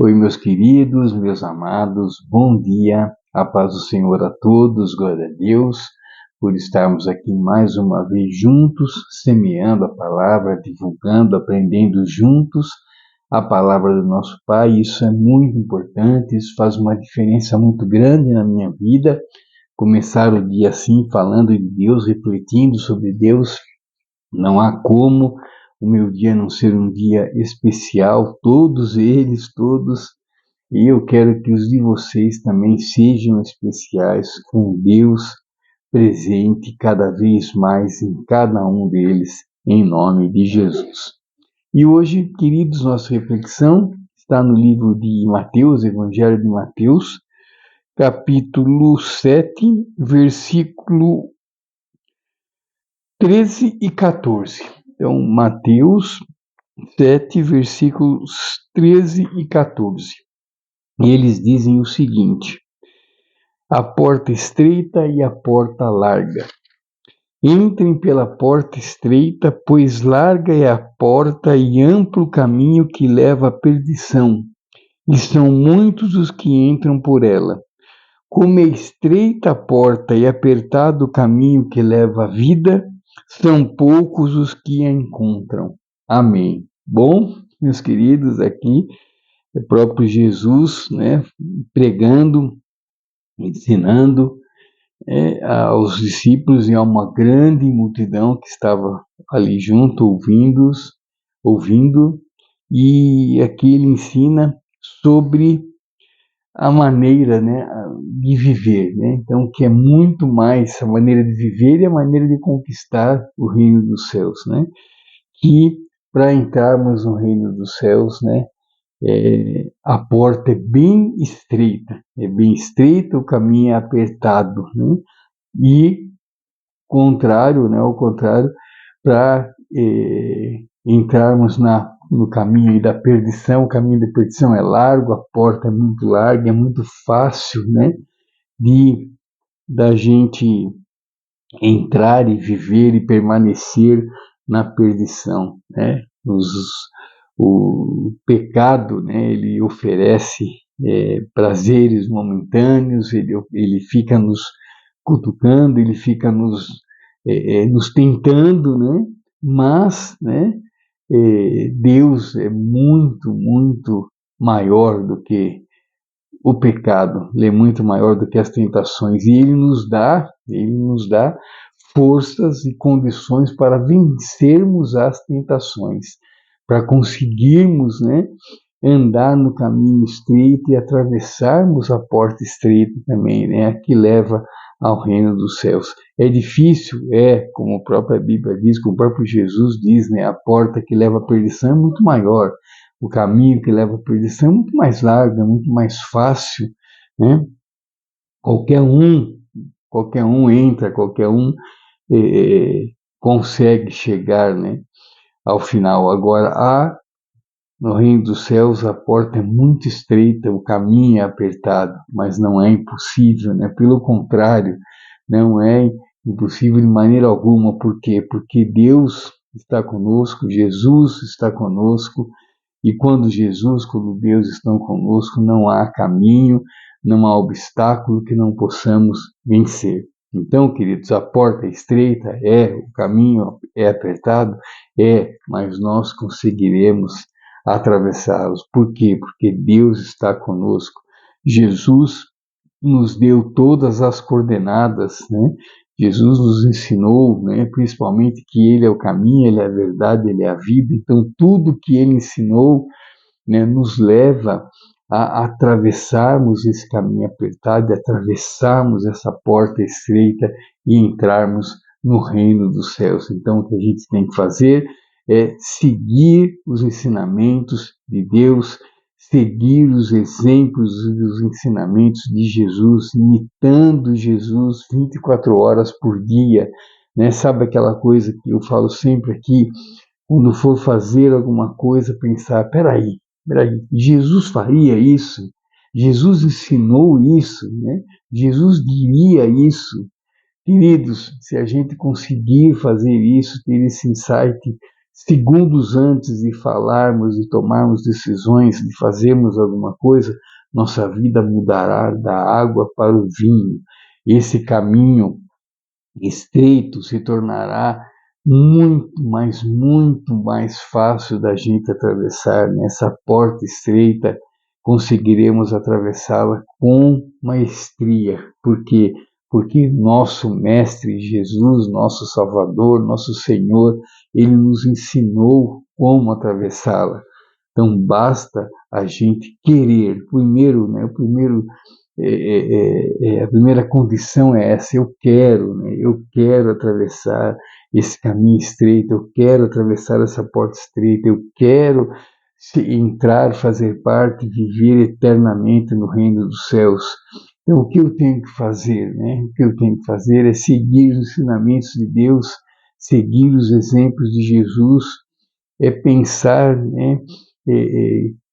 Oi, meus queridos, meus amados, bom dia, a paz do Senhor a todos, glória a Deus, por estarmos aqui mais uma vez juntos, semeando a palavra, divulgando, aprendendo juntos a palavra do nosso Pai. Isso é muito importante, isso faz uma diferença muito grande na minha vida. Começar o dia assim, falando de Deus, refletindo sobre Deus, não há como o meu dia não ser um dia especial, todos eles, e eu quero que os de vocês também sejam especiais, com Deus presente cada vez mais em cada um deles, em nome de Jesus. E hoje, queridos, nossa reflexão está no livro de Mateus, Evangelho de Mateus, capítulo 7, versículo 13 e 14. Então, Mateus 7, versículos 13 e 14. E eles dizem o seguinte: a porta estreita e a porta larga. Entrem pela porta estreita, pois larga é a porta e amplo o caminho que leva à perdição, e são muitos os que entram por ela. Como é estreita a porta e apertado o caminho que leva à vida, são poucos os que a encontram. Amém. Bom, meus queridos, aqui é o próprio Jesus, pregando, ensinando aos discípulos e a uma grande multidão que estava ali junto, ouvindo, e aqui ele ensina sobre a maneira, de viver, Então, que é muito mais a maneira de viver e a maneira de conquistar o reino dos céus, Que para entrarmos no reino dos céus, a porta é bem estreita, o caminho é apertado, E ao contrário, para entrarmos no caminho da perdição, o caminho da perdição é largo, a porta é muito larga, é muito fácil, da gente entrar e viver e permanecer na perdição, O pecado, ele oferece prazeres momentâneos, ele fica nos cutucando, ele fica nos tentando, Mas, Deus é muito, muito maior do que o pecado, ele é muito maior do que as tentações, e ele nos dá forças e condições para vencermos as tentações, para conseguirmos, andar no caminho estreito e atravessarmos a porta estreita também, a que leva ao reino dos céus. É difícil, como a própria Bíblia diz, como o próprio Jesus diz, a porta que leva à perdição é muito maior, o caminho que leva à perdição é muito mais largo, é muito mais fácil, Qualquer um entra, qualquer um consegue chegar, ao final. Agora, no reino dos céus, a porta é muito estreita, o caminho é apertado, mas não é impossível, Pelo contrário, não é impossível de maneira alguma. Por quê? Porque Deus está conosco, Jesus está conosco, e quando Deus estão conosco, não há caminho, não há obstáculo que não possamos vencer. Então, queridos, a porta é estreita, o caminho é apertado, mas nós conseguiremos atravessá-los. Por quê? Porque Deus está conosco. Jesus nos deu todas as coordenadas, Jesus nos ensinou, principalmente que Ele é o caminho, Ele é a verdade, Ele é a vida. Então, tudo que Ele ensinou, nos leva a atravessarmos esse caminho apertado, atravessarmos essa porta estreita e entrarmos no reino dos céus. Então, o que a gente tem que fazer é seguir os ensinamentos de Deus, seguir os exemplos e os ensinamentos de Jesus, imitando Jesus 24 horas por dia, Sabe aquela coisa que eu falo sempre aqui, quando for fazer alguma coisa, pensar, peraí, Jesus faria isso? Jesus ensinou isso, Jesus diria isso? Queridos, se a gente conseguir fazer isso, ter esse insight segundos antes de falarmos, de tomarmos decisões, de fazermos alguma coisa, nossa vida mudará da água para o vinho. Esse caminho estreito se tornará muito mais fácil da gente atravessar. Nessa porta estreita, conseguiremos atravessá-la com maestria. Por quê? Porque nosso Mestre Jesus, nosso Salvador, nosso Senhor, Ele nos ensinou como atravessá-la. Então, basta a gente querer. A primeira condição é essa: eu quero, né? Eu quero atravessar esse caminho estreito, eu quero atravessar essa porta estreita, eu quero entrar, fazer parte, viver eternamente no reino dos céus. Então, o que eu tenho que fazer, né? O que eu tenho que fazer é seguir os ensinamentos de Deus, seguir os exemplos de Jesus, é pensar, né?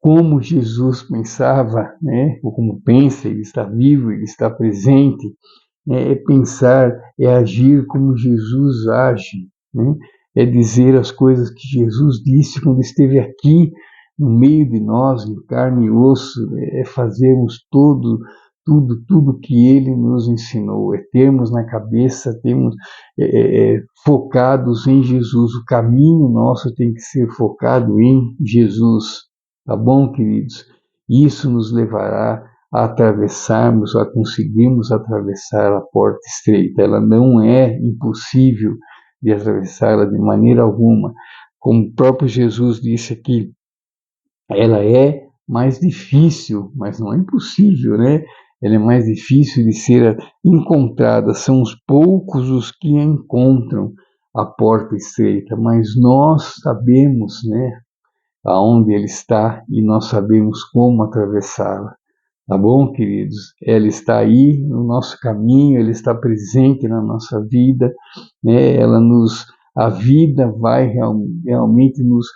Como Jesus pensava, né? Ou como pensa, ele está vivo, ele está presente, né? É pensar, é agir como Jesus age, né? É dizer as coisas que Jesus disse quando esteve aqui no meio de nós, em carne e osso, é fazermos tudo que Ele nos ensinou, é termos na cabeça, focados em Jesus. O caminho nosso tem que ser focado em Jesus, tá bom, queridos? Isso nos levará a atravessarmos, a conseguirmos atravessar a porta estreita. Ela não é impossível de atravessá-la de maneira alguma. Como o próprio Jesus disse aqui, ela é mais difícil, mas não é impossível, né? Ela é mais difícil de ser encontrada. São os poucos os que encontram a porta estreita, mas nós sabemos, né, aonde ele está e nós sabemos como atravessá-la. Tá bom, queridos? Ela está aí no nosso caminho, ela está presente na nossa vida, né? A vida vai realmente nos,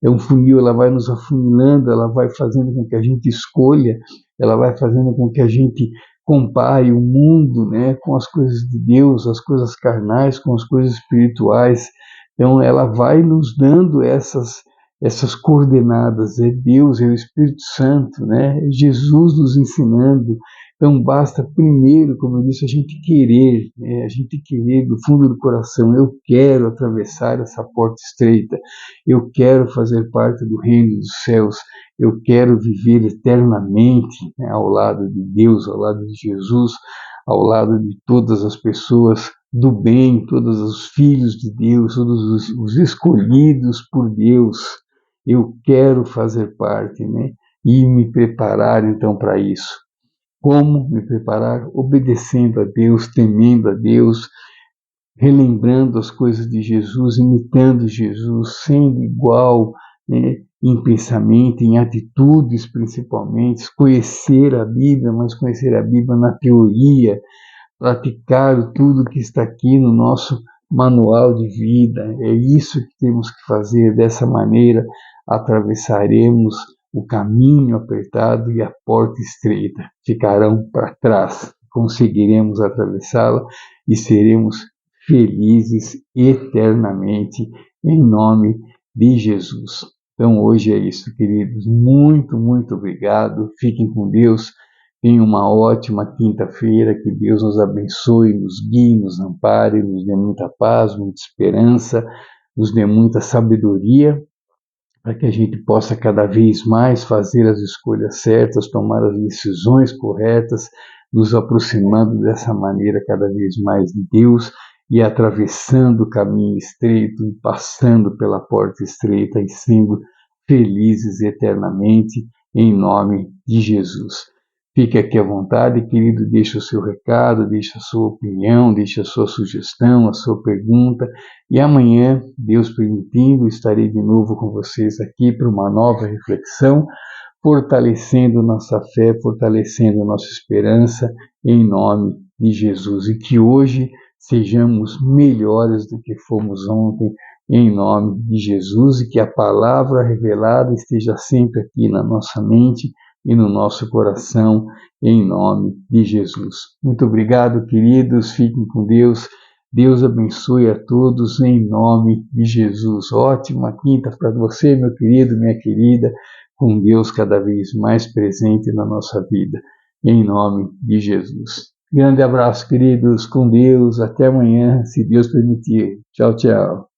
é um funil, ela vai nos afunilando, ela vai fazendo com que a gente escolha, ela vai fazendo com que a gente compare o mundo, né, com as coisas de Deus, as coisas carnais, com as coisas espirituais. Então, ela vai nos dando essas coordenadas, é Deus, é o Espírito Santo, né? É Jesus nos ensinando. Então basta primeiro, como eu disse, a gente querer, né? A gente querer do fundo do coração: eu quero atravessar essa porta estreita, eu quero fazer parte do reino dos céus, eu quero viver eternamente, né, ao lado de Deus, ao lado de Jesus, ao lado de todas as pessoas do bem, todos os filhos de Deus, todos os escolhidos por Deus. Eu quero fazer parte, né? E me preparar então para isso. Como me preparar? Obedecendo a Deus, temendo a Deus, relembrando as coisas de Jesus, imitando Jesus, sendo igual, né, em pensamento, em atitudes principalmente, conhecer a Bíblia, mas conhecer a Bíblia na teoria, praticar tudo que está aqui no nosso manual de vida. É isso que temos que fazer. Dessa maneira atravessaremos o caminho apertado e a porta estreita ficarão para trás. Conseguiremos atravessá-la e seremos felizes eternamente em nome de Jesus. Então hoje é isso, queridos. Muito obrigado. Fiquem com Deus. Tenha uma ótima quinta-feira, que Deus nos abençoe, nos guie, nos ampare, nos dê muita paz, muita esperança, nos dê muita sabedoria, para que a gente possa cada vez mais fazer as escolhas certas, tomar as decisões corretas, nos aproximando dessa maneira cada vez mais de Deus e atravessando o caminho estreito e passando pela porta estreita e sendo felizes eternamente, em nome de Jesus. Fique aqui à vontade, querido, deixe o seu recado, deixe a sua opinião, deixe a sua sugestão, a sua pergunta, e amanhã, Deus permitindo, estarei de novo com vocês aqui para uma nova reflexão, fortalecendo nossa fé, fortalecendo nossa esperança, em nome de Jesus, e que hoje sejamos melhores do que fomos ontem, em nome de Jesus, e que a palavra revelada esteja sempre aqui na nossa mente e no nosso coração, em nome de Jesus. Muito obrigado, queridos, fiquem com Deus. Deus abençoe a todos em nome de Jesus. Ótima quinta para você, meu querido, minha querida, com Deus cada vez mais presente na nossa vida, em nome de Jesus. Grande abraço, queridos, com Deus, até amanhã, se Deus permitir. Tchau, tchau.